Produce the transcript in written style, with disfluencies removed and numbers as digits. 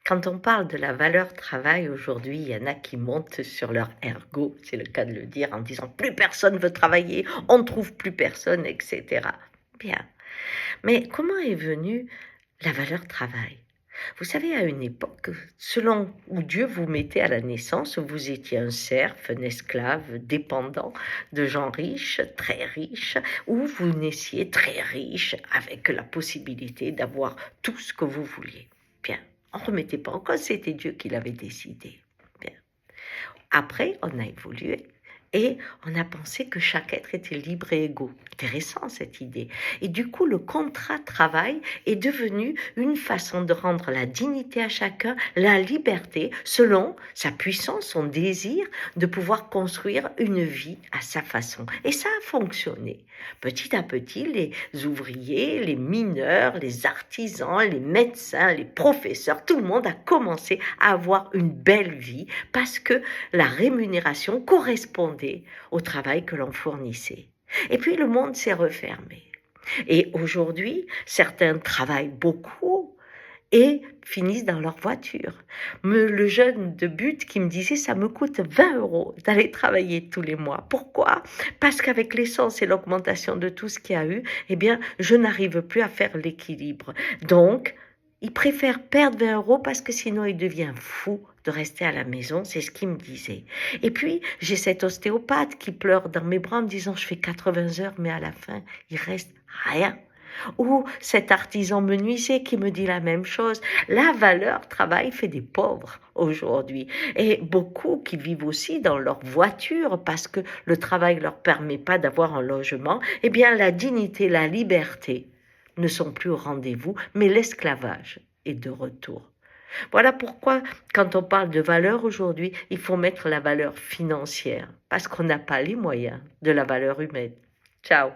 Quand on parle de la valeur travail aujourd'hui, il y en a qui montent sur leur ergot, c'est le cas de le dire, en disant plus personne veut travailler, on ne trouve plus personne, etc. Bien. Mais comment est venue la valeur travail? Vous savez, à une époque, selon où Dieu vous mettait à la naissance, vous étiez un serf, un esclave, dépendant de gens riches, très riches, ou vous naissiez très riche, avec la possibilité d'avoir tout ce que vous vouliez. Bien, on ne remettait pas en cause, c'était Dieu qui l'avait décidé. Bien. Après, on a évolué et on a pensé que chaque être était libre et égaux. Intéressant cette idée. Et du coup, le contrat de travail est devenu une façon de rendre la dignité à chacun, la liberté, selon sa puissance, son désir de pouvoir construire une vie à sa façon. Et ça a fonctionné. Petit à petit, les ouvriers, les mineurs, les artisans, les médecins, les professeurs, tout le monde a commencé à avoir une belle vie parce que la rémunération correspondait au travail que l'on fournissait. Et puis le monde s'est refermé. Et aujourd'hui, certains travaillent beaucoup et finissent dans leur voiture. Le jeune de but qui me disait ça me coûte 20 euros d'aller travailler tous les mois. Pourquoi? Parce qu'avec l'essence et l'augmentation de tout ce qu'il y a eu, eh bien, je n'arrive plus à faire l'équilibre. Donc, il préfère perdre 20 euros parce que sinon il devient fou de rester à la maison, c'est ce qu'il me disait. Et puis, j'ai cet ostéopathe qui pleure dans mes bras en me disant je fais 80 heures, mais à la fin, il reste rien. Ou cet artisan menuisier qui me dit la même chose. La valeur travail fait des pauvres aujourd'hui. Et beaucoup qui vivent aussi dans leur voiture parce que le travail ne leur permet pas d'avoir un logement. Eh bien, la dignité, la liberté ne sont plus au rendez-vous, mais l'esclavage est de retour. Voilà pourquoi, quand on parle de valeur aujourd'hui, il faut mettre la valeur financière, parce qu'on n'a pas les moyens de la valeur humaine. Ciao.